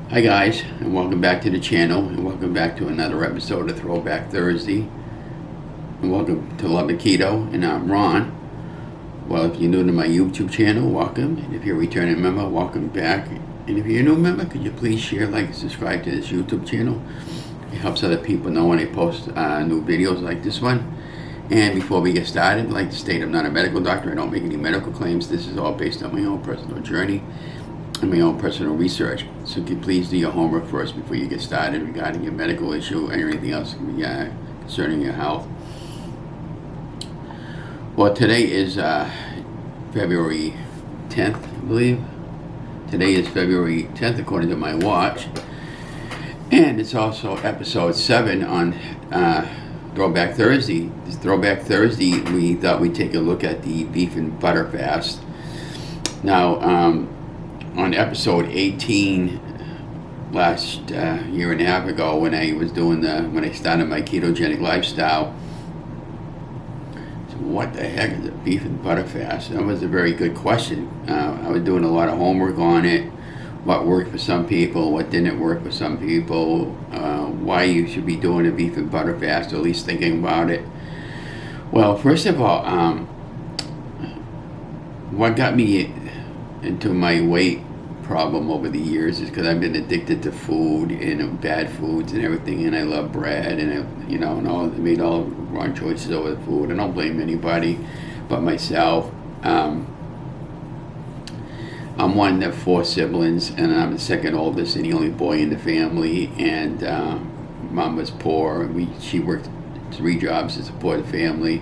Hi guys, and welcome back to the channel, and welcome back to another episode of Throwback Thursday, and welcome to Love and Keto, and I'm Ron. Well, if you're new to my YouTube channel, welcome, and if you're a returning member, welcome back. And if you're a new member, could you please share, like, and subscribe to this YouTube channel? It helps other people know when I post new videos like this one. And before we get started, I'd like to state I'm not a medical doctor. I don't make any medical claims. This is all based on my own personal journey and my own personal research. So could you please do your homework first before you get started regarding your medical issue or anything else concerning your health. Well, today is February 10th, I believe. Today is February 10th according to my watch. And it's also episode 7 on Throwback Thursday. This Throwback Thursday, we thought we'd take a look at the beef and butter fast. Now, on episode 18 last year and a half ago, when I was doing when I started my ketogenic lifestyle, so what the heck is a beef and butter fast? That was a very good question. I was doing a lot of homework on it. What worked for some people, what didn't work for some people, why you should be doing a beef and butter fast, or at least thinking about it. Well, first of all, what got me into my weight problem over the years is because I've been addicted to food and bad foods and everything, and I love bread, and I made all the wrong choices over the food. I don't blame anybody but myself. I'm one of 4 siblings, and I'm the second oldest and the only boy in the family. And Mom was poor. She worked 3 jobs to support the family.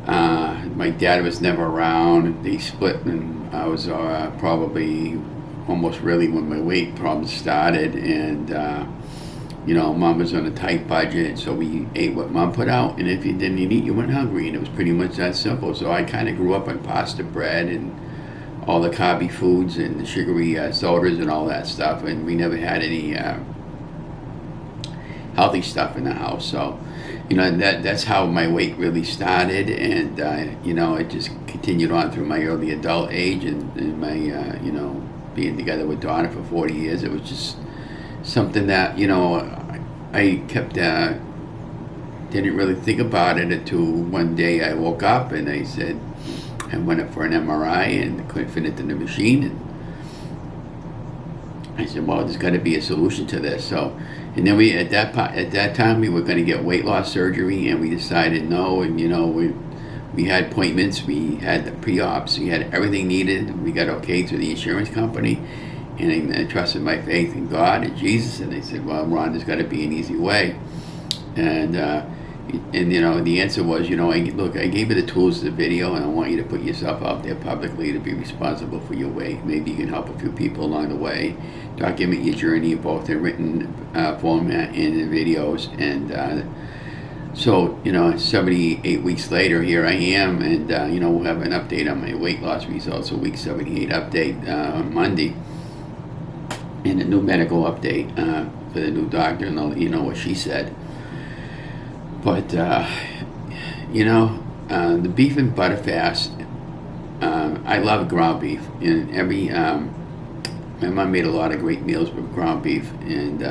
My dad was never around. They split, and I was probably almost really when my weight problems started. And Mom was on a tight budget, so we ate what Mom put out. And if you didn't eat, you went hungry, and it was pretty much that simple. So I kind of grew up on pasta bread and all the carby foods and the sugary sodas and all that stuff, and we never had any healthy stuff in the house. So, that's how my weight really started, and it just continued on through my early adult age, and my being together with Donna for 40 years. It was just something that I kept didn't really think about it until one day I woke up and I went up for an MRI and couldn't fit it in the machine, and I said, well, there's got to be a solution to this. So, and then at that time we were going to get weight loss surgery, and we decided no. And we had appointments, we had the pre-ops, we had everything needed. We got okay through the insurance company, and I trusted my faith in God and Jesus, and they said, well, Ron, there's got to be an easy way. And the answer was, I gave you the tools, the video, and I want you to put yourself out there publicly to be responsible for your weight. Maybe you can help a few people along the way. Document your journey both in written format and in videos. And so 78 weeks later, here I am, and we'll have an update on my weight loss results, a week 78 update on Monday, and a new medical update for the new doctor, and I'll let you know what she said. But, the beef and butter fast, I love ground beef. And my mom made a lot of great meals with ground beef. And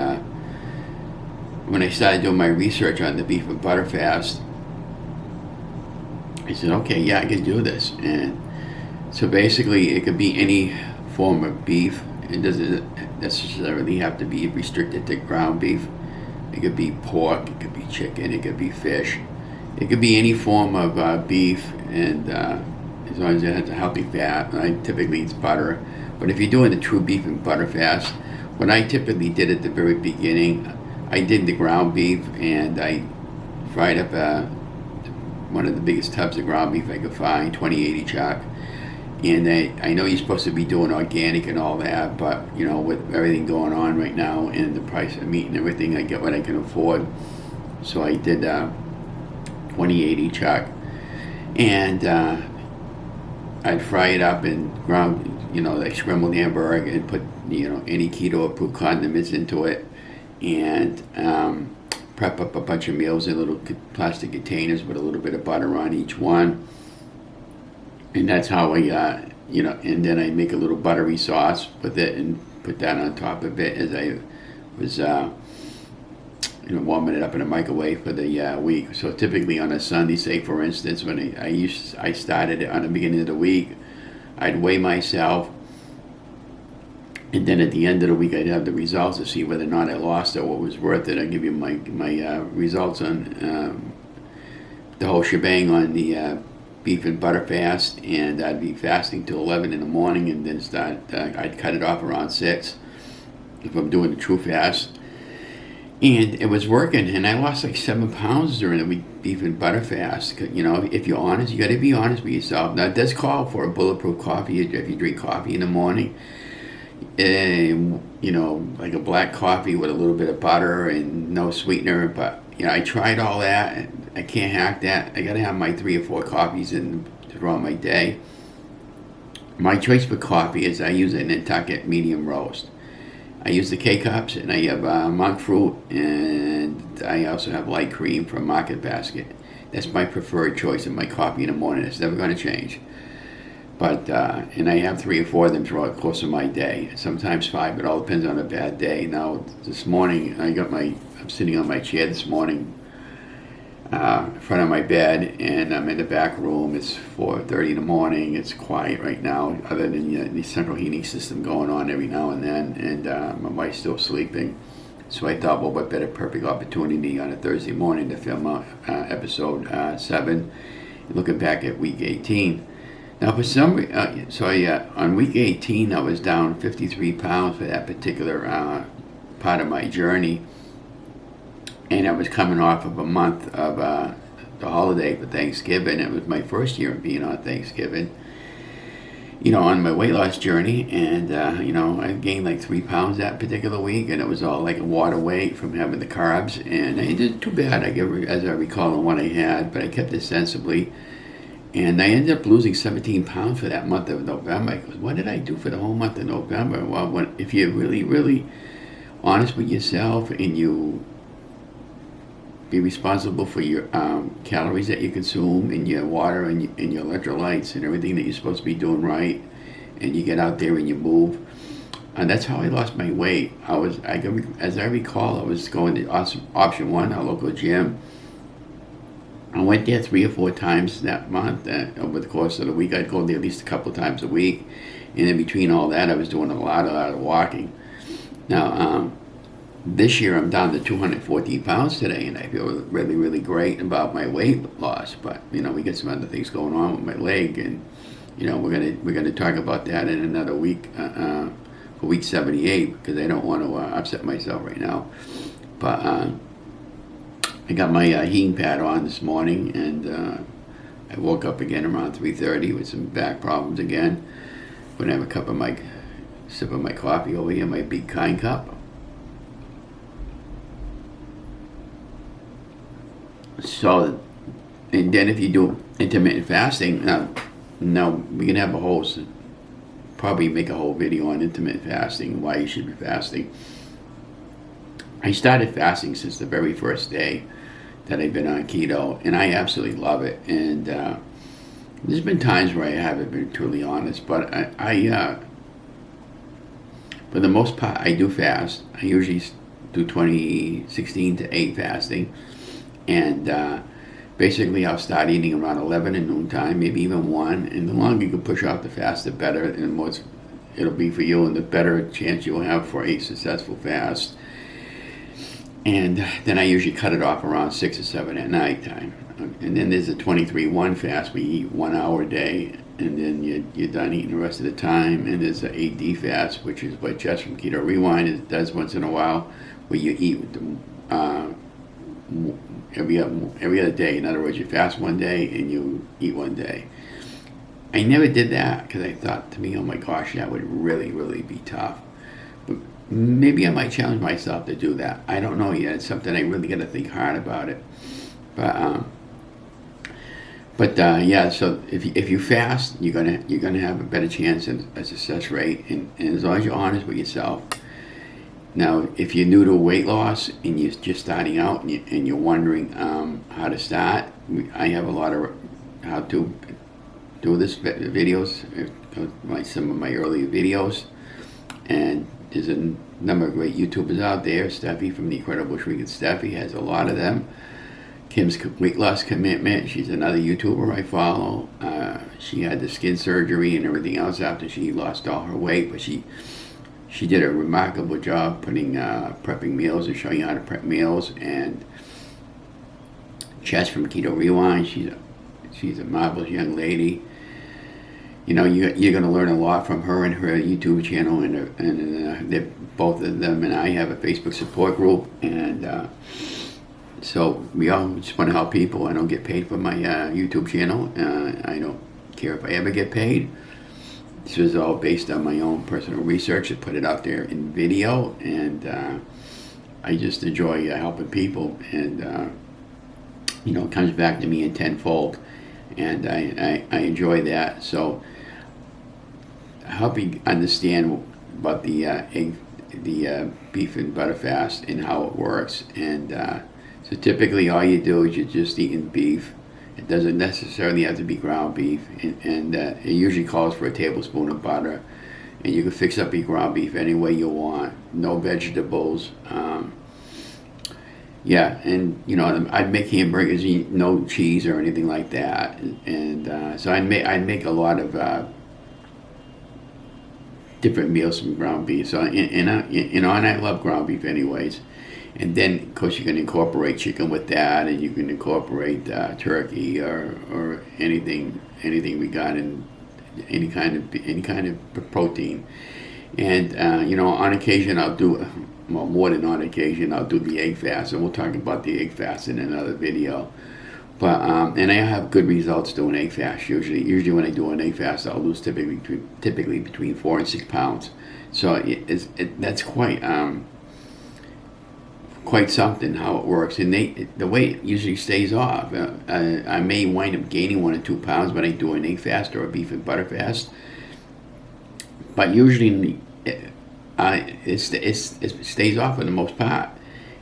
when I started doing my research on the beef and butter fast, I said, okay, yeah, I can do this. And so basically, it could be any form of beef. It doesn't necessarily have to be restricted to ground beef. It could be pork, it could be chicken, it could be fish. It could be any form of beef, and as long as it has a healthy fat. Typically it's butter. But if you're doing the true beef and butter fast, what I typically did at the very beginning, I did the ground beef, and I fried up one of the biggest tubs of ground beef I could find, 2080 chuck. And I know you're supposed to be doing organic and all that, but with everything going on right now and the price of meat and everything, I get what I can afford. So I did 2080 chuck, and I'd fry it up and ground, like scrambled hamburger, and put any keto approved condiments into it, and prep up a bunch of meals in little plastic containers with a little bit of butter on each one. And that's how I, and then I make a little buttery sauce with it and put that on top of it as I was, warming it up in a microwave for the week. So typically on a Sunday, say for instance, when I started it on the beginning of the week, I'd weigh myself, and then at the end of the week I'd have the results to see whether or not I lost or what was worth it. I'd give you my results on the whole shebang on the beef and butter fast, and I'd be fasting till 11 in the morning, and then I'd cut it off around 6 if I'm doing the true fast. And it was working, and I lost like 7 pounds during the week beef and butter fast. If you're honest, you got to be honest with yourself. Now, it does call for a bulletproof coffee if you drink coffee in the morning. And, like a black coffee with a little bit of butter and no sweetener. But, I tried all that. I can't hack that. I got to have my 3 or 4 coffees throughout my day. My choice for coffee is I use a Nantucket medium roast. I use the K-Cups, and I have monk fruit, and I also have light cream from Market Basket. That's my preferred choice of my coffee in the morning. It's never going to change. But, and I have 3 or 4 of them throughout the course of my day. Sometimes 5, it all depends on a bad day. Now, this morning, I'm sitting on my chair this morning in front of my bed, and I'm in the back room. It's 4:30 in the morning. It's quiet right now, other than the central heating system going on every now and then, and my wife's still sleeping. So I thought, well, what better perfect opportunity on a Thursday morning to film episode 7, looking back at week 18. Now, for some on week 18, I was down 53 pounds for that particular part of my journey. And I was coming off of a month of the holiday for Thanksgiving. It was my first year of being on Thanksgiving, on my weight loss journey. And, I gained like 3 pounds that particular week. And it was all like a water weight from having the carbs. And I didn't too bad, as I recall, on what I had. But I kept it sensibly. And I ended up losing 17 pounds for that month of November. I goes, what did I do for the whole month of November? Well, if you're really, really honest with yourself and you be responsible for your calories that you consume and your water and your electrolytes and everything that you're supposed to be doing right, and you get out there and you move. And that's how I lost my weight. As I recall, I was going to Option 1, our local gym. I went there 3 or 4 times that month. Over the course of the week, I'd go there at least a couple times a week. And in between all that, I was doing a lot of walking. Now, this year I'm down to 214 pounds today, and I feel really, really great about my weight loss. But we get some other things going on with my leg, and we're gonna talk about that in another week for week 78, because I don't want to upset myself right now. But I got my heating pad on this morning, and I woke up again around 3:30 with some back problems again. When I have a sip of my coffee over here, my big kind cup. So, and then if you do intermittent fasting, now we can have probably make a whole video on intermittent fasting, why you should be fasting. I started fasting since the very first day that I've been on keto, and I absolutely love it. And there's been times where I haven't been truly honest, but I for the most part, I do fast. I usually do 2016 to 8 fasting. And basically, I'll start eating around 11 at noontime, maybe even 1. And the longer you can push off the fast, the better, and the more it'll be for you, and the better chance you'll have for a successful fast. And then I usually cut it off around 6 or 7 at night time. And then there's a 23-1 fast, where you eat 1 hour a day, and then you're done eating the rest of the time. And there's an 8D fast, which is what Jess from Keto Rewind does once in a while, where you eat every other day. In other words, you fast one day and you eat one day. I never did that because I thought, to me, oh my gosh, that would really, really be tough. But maybe I might challenge myself to do that. I don't know yet. It's something I really got to think hard about it. But yeah. So if you fast, you're gonna have a better chance at a success rate, and as long as you're honest with yourself. Now, if you're new to weight loss and you're just starting out and you're wondering how to start, I have a lot of how-to do this videos, some of my earlier videos, and there's a number of great YouTubers out there. Steffi from The Incredible Shrinking Steffi has a lot of them. Kim's Weight Loss Commitment, she's another YouTuber I follow. She had the skin surgery and everything else after she lost all her weight, but she did a remarkable job prepping meals and showing you how to prep meals. And Chess from Keto Rewind, she's a marvelous young lady. You know, you're going to learn a lot from her and her YouTube channel, and both of them and I have a Facebook support group, and so we all just want to help people. I don't get paid for my YouTube channel. I don't care if I ever get paid. This is all based on my own personal research. I put it out there in video, and I just enjoy helping people, and it comes back to me in tenfold, and I enjoy that. So helping understand about the beef and butter fast and how it works, and so typically all you do is you're just eating beef. It doesn't necessarily have to be ground beef, and it usually calls for a tablespoon of butter, and you can fix up your ground beef any way you want. No vegetables. And I'd make hamburgers, no cheese or anything like that, and so I'd make a lot of different meals from ground beef. So and I love ground beef anyways. And then, of course, you can incorporate chicken with that, and you can incorporate turkey or anything we got in any kind of protein. And on occasion I'll do, more than on occasion, I'll do the egg fast, and we'll talk about the egg fast in another video. But and I have good results doing egg fast. Usually when I do an egg fast, I'll lose typically between 4 and 6 pounds. So that's quite something how it works, and the weight usually stays off. I may wind up gaining 1 or 2 pounds when I do an egg fast or a beef and butter fast, but usually it stays off for the most part.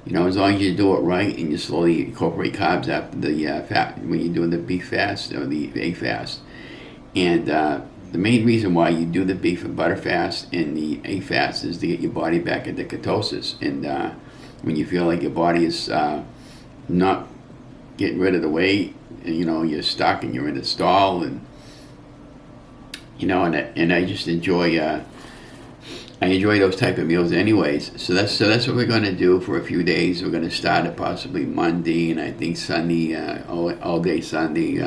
As long as you do it right and you slowly incorporate carbs after the fat when you're doing the beef fast or the egg fast. And the main reason why you do the beef and butter fast and the egg fast is to get your body back into ketosis, and when you feel like your body is not getting rid of the weight, and you're stuck and you're in a stall, and I just enjoy those type of meals anyways. So that's what we're going to do for a few days. We're going to start at possibly Monday, and I think Sunday, all day Sunday,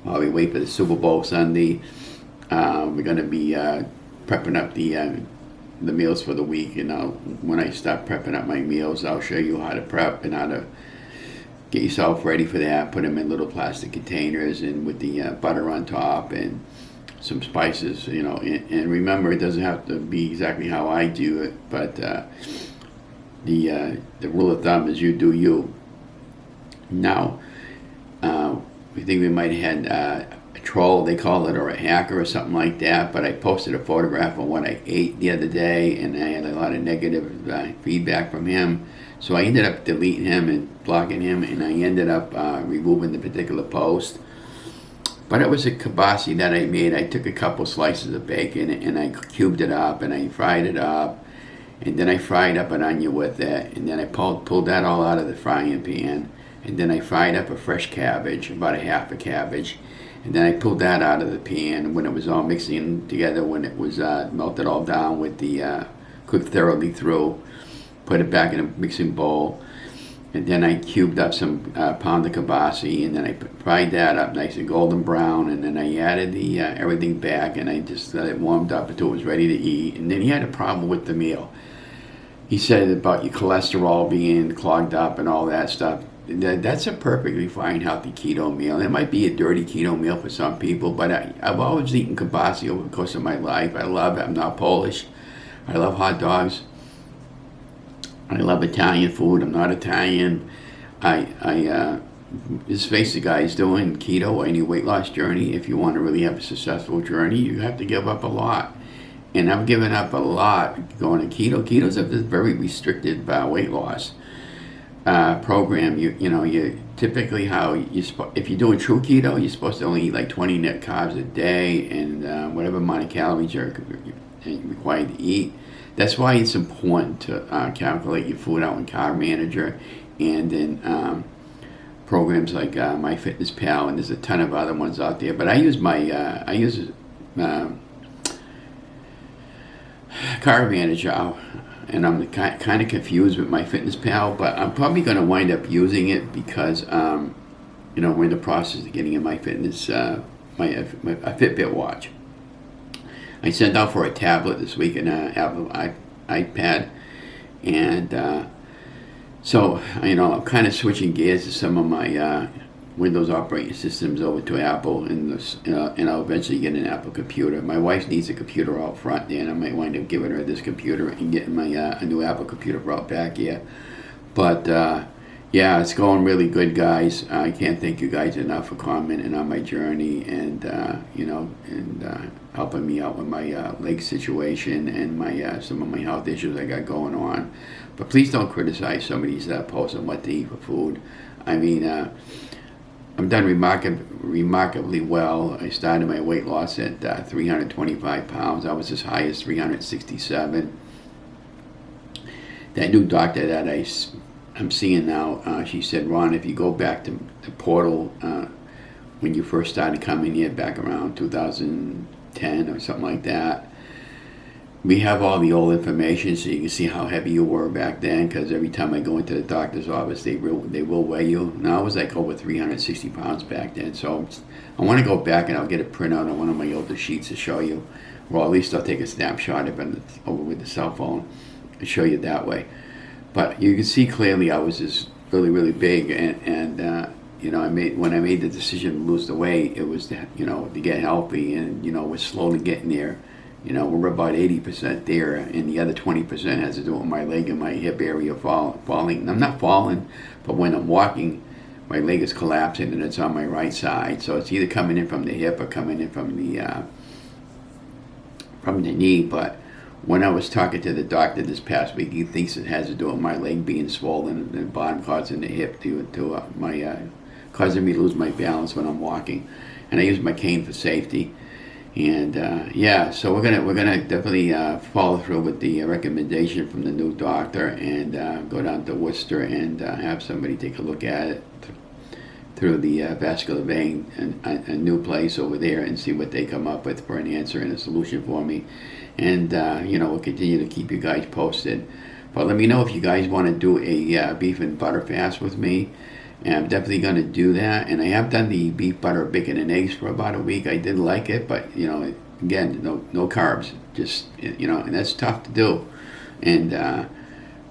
while we wait for the Super Bowl Sunday. We're going to be prepping up the meals for the week, and when I start prepping up my meals, I'll show you how to prep and how to get yourself ready for that. Put them in little plastic containers, and with the butter on top and some spices, and remember, it doesn't have to be exactly how I do it, but the rule of thumb is you do you. Now, we think we might have had a troll, they call it, or a hacker or something like that, but I posted a photograph of what I ate the other day, and I had a lot of negative feedback from him, so I ended up deleting him and blocking him, and I ended up removing the particular post. But it was a kibasi that I made. I took a couple slices of bacon and I cubed it up and I fried it up, and then I fried up an onion with it, and then I pulled that all out of the frying pan, and then I fried up a fresh cabbage, about a half a cabbage, and then I pulled that out of the pan when it was all mixing together, when it was melted all down with the cooked thoroughly through, put it back in a mixing bowl, and then I cubed up some pounded kibasi, and then I fried that up nice and golden brown, and then I added the everything back, and I just let it warmed up until it was ready to eat. And then he had a problem with the meal. He said about your cholesterol being clogged up and all that stuff. That's a perfectly fine, healthy keto meal. It might be a dirty keto meal for some people, but I've always eaten kibasi over the course of my life. I love it. I'm not Polish. I love hot dogs. I love Italian food. I'm not Italian. Just face the guys doing keto or any weight loss journey. If you want to really have a successful journey, you have to give up a lot. And I've given up a lot going to keto. Keto's a very restricted weight loss. program, you typically if you're doing true keto, you're supposed to only eat like 20 net carbs a day, and whatever amount of calories you're required to eat. That's why it's important to calculate your food out in Carb Manager, and then programs like MyFitnessPal, and there's a ton of other ones out there. But I use Carb Manager, and I'm kind of confused with MyFitnessPal, but I'm probably going to wind up using it because we're in the process of getting in my a Fitbit watch. I sent out for a tablet this week, and an Apple iPad, and so I'm kind of switching gears to some of my Windows operating systems over to Apple, and I'll eventually get an Apple computer. My wife needs a computer out front there, and I might wind up giving her this computer and getting my a new Apple computer brought back here. But yeah, it's going really good, guys. I can't thank you guys enough for commenting on my journey, and helping me out with my leg situation and my some of my health issues I got going on. But please don't criticize some of these posts on what to eat for food. I mean, I'm done remarkably well. I started my weight loss at 325 pounds. I was as high as 367. That new doctor that I'm seeing now, she said, Ron, if you go back to the portal when you first started coming here back around 2010 or something like that, we have all the old information so you can see how heavy you were back then, because every time I go into the doctor's office, they will weigh you. Now I was like over 360 pounds back then, so I want to go back and I'll get a printout on one of my older sheets to show you, or at least I'll take a snapshot of it over with the cell phone and show you that way. But you can see clearly I was just really, really big, and when I made the decision to lose the weight, it was to get healthy, and we're slowly getting there. We're about 80% there, and the other 20% has to do with my leg and my hip area falling. I'm not falling, but when I'm walking, my leg is collapsing, and it's on my right side. So it's either coming in from the hip or coming in from the knee. But when I was talking to the doctor this past week, he thinks it has to do with my leg being swollen and the bottom causing the hip causing me to lose my balance when I'm walking. And I use my cane for safety. And so we're gonna definitely follow through with the recommendation from the new doctor, and go down to Worcester and have somebody take a look at it through the vascular vein, and a new place over there, and see what they come up with for an answer and a solution for me. And we'll continue to keep you guys posted. But let me know if you guys want to do a beef and butter fast with me. And I'm definitely going to do that. And I have done the beef, butter, bacon, and eggs for about a week. I did like it, but again, no carbs. Just and that's tough to do. And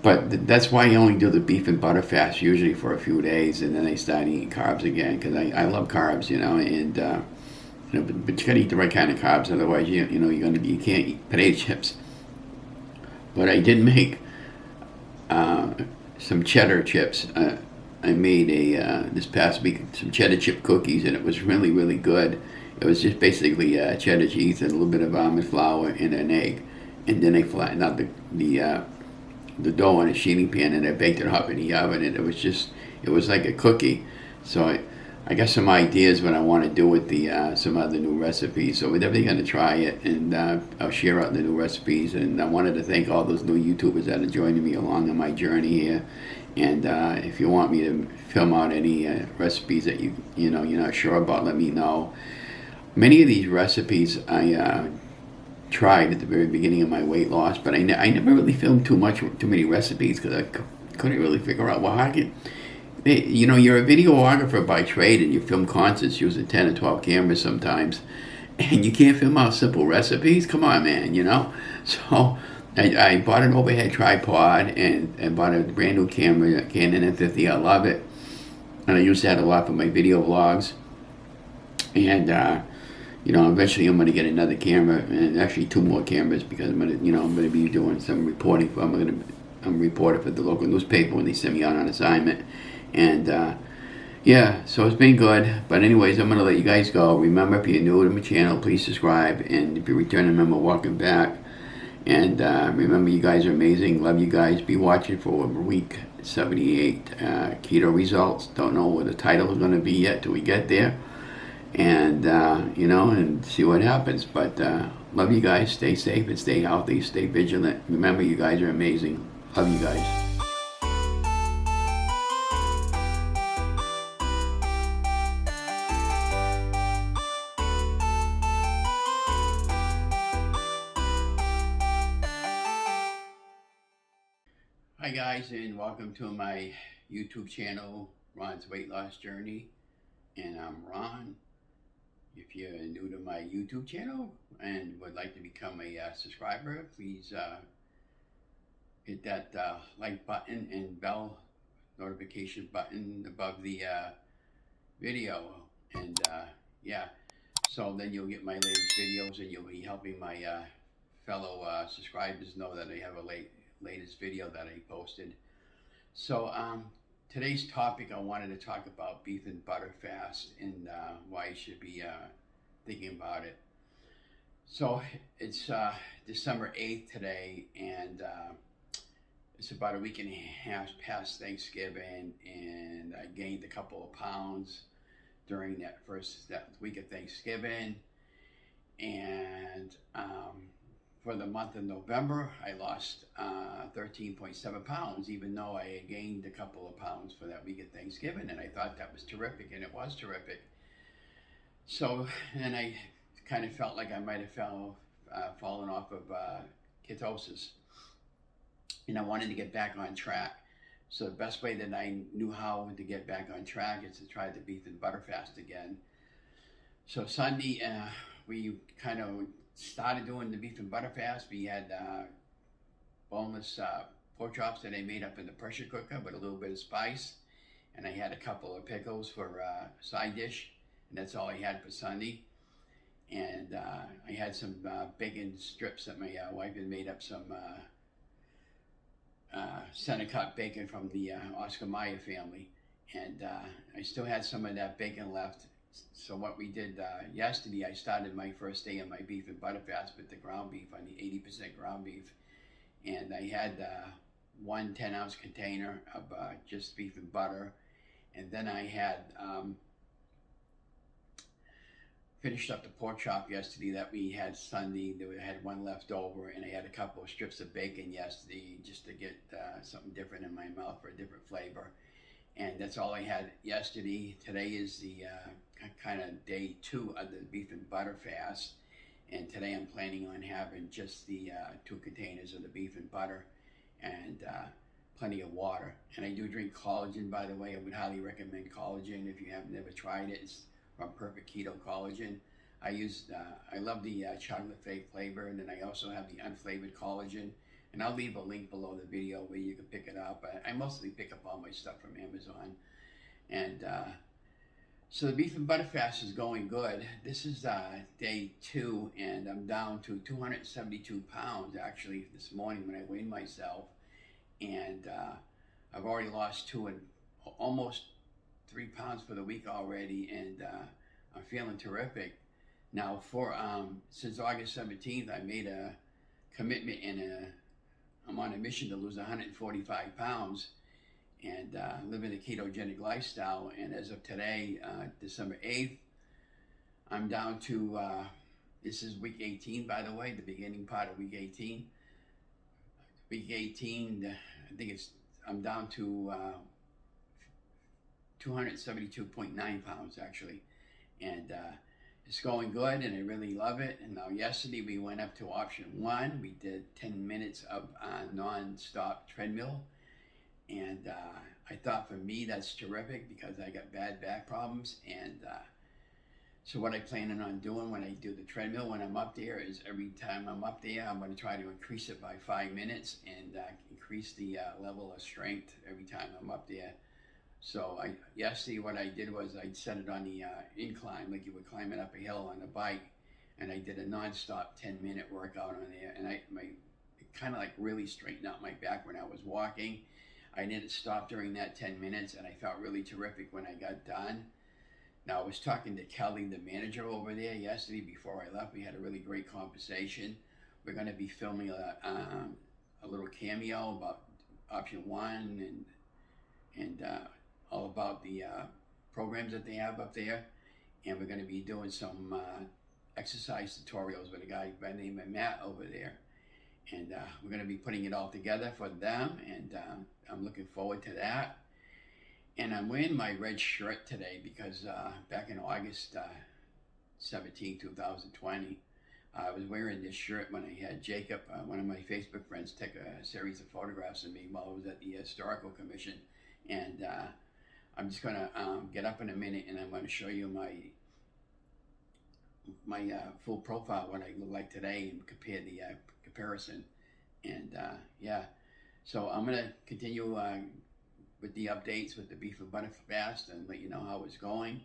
but that's why I only do the beef and butter fast usually for a few days, and then I start eating carbs again, because I love carbs, and but you got to eat the right kind of carbs. Otherwise, you can't eat potato chips. But I did make some cheddar chips. I made this past week some cheddar chip cookies, and it was really, really good. It was just basically cheddar cheese and a little bit of almond flour and an egg, and then I flattened out the dough in a sheeting pan, and I baked it up in the oven, and it was like a cookie. So I got some ideas what I want to do with some other new recipes. So we're definitely going to try it, and I'll share out the new recipes. And I wanted to thank all those new YouTubers that are joining me along on my journey here. And if you want me to film out any recipes that you're not sure about, let me know. Many of these recipes I tried at the very beginning of my weight loss, but I never really filmed too many recipes, because I couldn't really figure out, well, how can you're a videographer by trade, and you film concerts using 10 or 12 cameras sometimes, and you can't film out simple recipes? Come on, man, So I bought an overhead tripod, and bought a brand new camera, Canon M50. I love it, and I use that a lot for my video vlogs. And eventually I'm going to get another camera, and actually 2 more cameras, because I'm going to be doing some reporting I'm a reporter for the local newspaper when they send me out on assignment. And so it's been good. But anyways, I'm going to let you guys go. Remember, if you're new to my channel, please subscribe, and if you're a returning member, welcome back. And remember, you guys are amazing. Love you guys. Be watching for week 78 keto results. Don't know what the title is going to be yet till we get there. And, and see what happens. But love you guys. Stay safe and stay healthy. Stay vigilant. Remember, you guys are amazing. Love you guys. Hi guys, and welcome to my YouTube channel, Ron's Weight Loss Journey. And I'm Ron. If you're new to my YouTube channel and would like to become a subscriber, please hit that like button and bell notification button above the video. And so then you'll get my latest videos, and you'll be helping my fellow subscribers know that I have a latest video that I posted. So today's topic, I wanted to talk about beef and butter fast and why you should be thinking about it. So it's December 8th today, and it's about a week and a half past Thanksgiving, and I gained a couple of pounds during that week of Thanksgiving. And for the month of November, I lost 13.7 pounds, even though I gained a couple of pounds for that week of Thanksgiving, and I thought that was terrific, and it was terrific. So, and I kind of felt like I might have fallen off of ketosis, and I wanted to get back on track. So the best way that I knew how to get back on track is to try the beef and butter fast again. So Sunday, we kind of started doing the beef and butter fast. We had boneless pork chops that I made up in the pressure cooker with a little bit of spice, and I had a couple of pickles for side dish, and that's all I had for Sunday. And I had some bacon strips that my wife had made up, some center cut bacon from the Oscar Mayer family, and I still had some of that bacon left. So what we did yesterday, I started my first day of my beef and butter fast with the ground beef on the 80% ground beef. And I had one 10-ounce container of just beef and butter. And then I had finished up the pork chop yesterday that we had Sunday. I had one left over, and I had a couple of strips of bacon yesterday just to get something different in my mouth for a different flavor. And that's all I had yesterday. Today is the kind of day 2 of the beef and butter fast. And today I'm planning on having just the 2 containers of the beef and butter and plenty of water. And I do drink collagen, by the way. I would highly recommend collagen if you have never tried it. It's from Perfect Keto Collagen. I love the chocolate flavor, and then I also have the unflavored collagen. And I'll leave a link below the video where you can pick it up. I mostly pick up all my stuff from Amazon. And so the beef and butter fast is going good. This is day 2, and I'm down to 272 pounds actually this morning when I weighed myself. And I've already lost almost 3 pounds for the week already, and I'm feeling terrific. Now since August 17th, I made a commitment, and I'm on a mission to lose 145 pounds and live in a ketogenic lifestyle. And as of today, December 8th, I'm down to, this is week 18, by the way, the beginning part of week 18. Week 18, I'm down to 272.9 pounds actually. And it's going good, and I really love it. And now yesterday we went up to option 1. We did 10 minutes of non-stop treadmill. And I thought for me that's terrific because I got bad back problems. And so what I'm planning on doing when I do the treadmill when I'm up there is every time I'm up there, I'm going to try to increase it by 5 minutes and increase the level of strength every time I'm up there. So yesterday what I did was I set it on the incline, like you were climbing up a hill on a bike, and I did a non-stop 10-minute workout on there, and it kind of like really straightened out my back when I was walking. I didn't stop during that 10 minutes, and I felt really terrific when I got done. Now I was talking to Kelly, the manager over there, yesterday before I left. We had a really great conversation. we're going to be filming a little cameo about option 1 and all about the programs that they have up there. And we're going to be doing some exercise tutorials with a guy by the name of Matt over there. And we're going to be putting it all together for them, and I'm looking forward to that. And I'm wearing my red shirt today because back in August 17, 2020, I was wearing this shirt when I had Jacob, one of my Facebook friends, take a series of photographs of me while I was at the Historical Commission. And I'm just going to get up in a minute, and I'm going to show you my full profile, what I look like today, and compare the comparison. And yeah, so I'm going to continue with the updates with the beef and butter fast and let you know how it's going.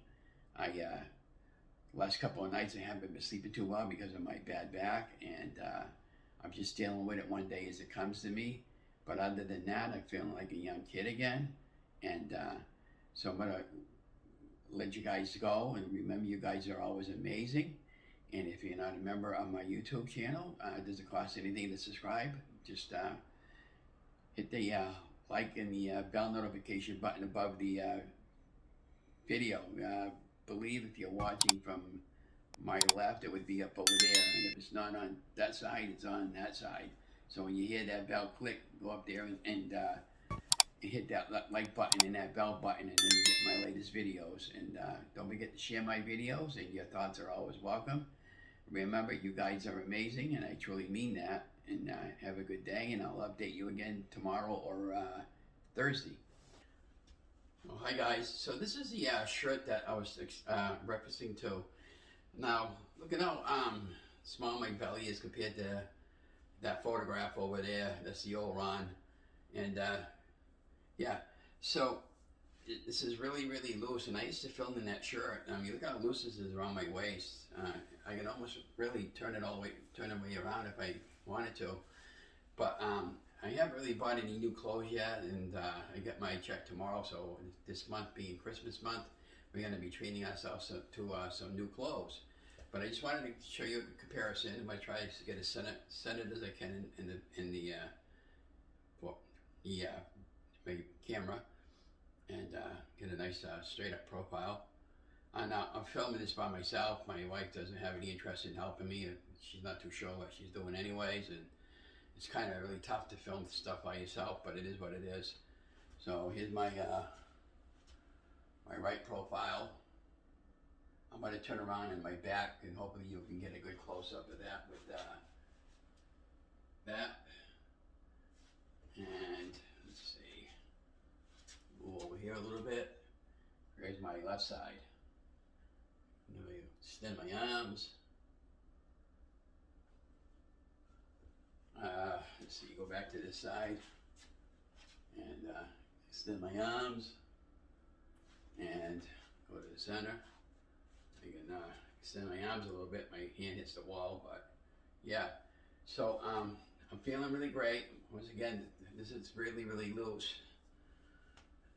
Last couple of nights I haven't been sleeping too well because of my bad back, and I'm just dealing with it one day as it comes to me. But other than that, I'm feeling like a young kid again. And so I'm going to let you guys go, and remember, you guys are always amazing. And if you're not a member of my YouTube channel, it doesn't cost anything to subscribe. Just hit the like and the bell notification button above the video. Believe if you're watching from my left, it would be up over there, and if it's not on that side, it's on that side. So when you hear that bell click, go up there and hit that like button and that bell button, and then you get my latest videos. And don't forget to share my videos, and your thoughts are always welcome. Remember, you guys are amazing, and I truly mean that. And have a good day, and I'll update you again tomorrow or Thursday. Well, hi guys. So this is the shirt that I was referencing to. Now, look at how small my belly is compared to that photograph over there. That's the old Ron. And yeah, so this is really, really loose. And I used to film in that shirt. I mean, look how loose this is around my waist. I can almost really turn it way around if I wanted to. But I haven't really bought any new clothes yet, and I get my check tomorrow, so this month being Christmas month, we're going to be treating ourselves to some new clothes. But I just wanted to show you a comparison. I'm going to try to get as centered as I can in the my camera, and get a nice straight up profile. And I'm filming this by myself. My wife doesn't have any interest in helping me. She's not too sure what she's doing anyways, and it's kind of really tough to film stuff by yourself, but it is what it is. So here's my my right profile. I'm going to turn around in my back, and hopefully you can get a good close-up of that with that. And let's see, move over here a little bit. Here's my left side. Let me extend my arms. Let's see, go back to this side and extend my arms and go to the center. I can extend my arms a little bit. My hand hits the wall, but yeah. So I'm feeling really great. Once again, this is really, really loose.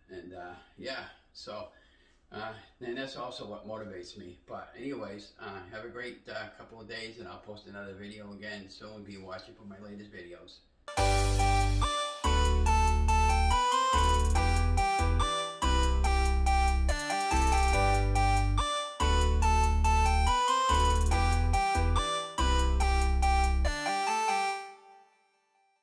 And yeah, so and that's also what motivates me. But anyways, have a great couple of days, and I'll post another video again soon. Be watching for my latest videos.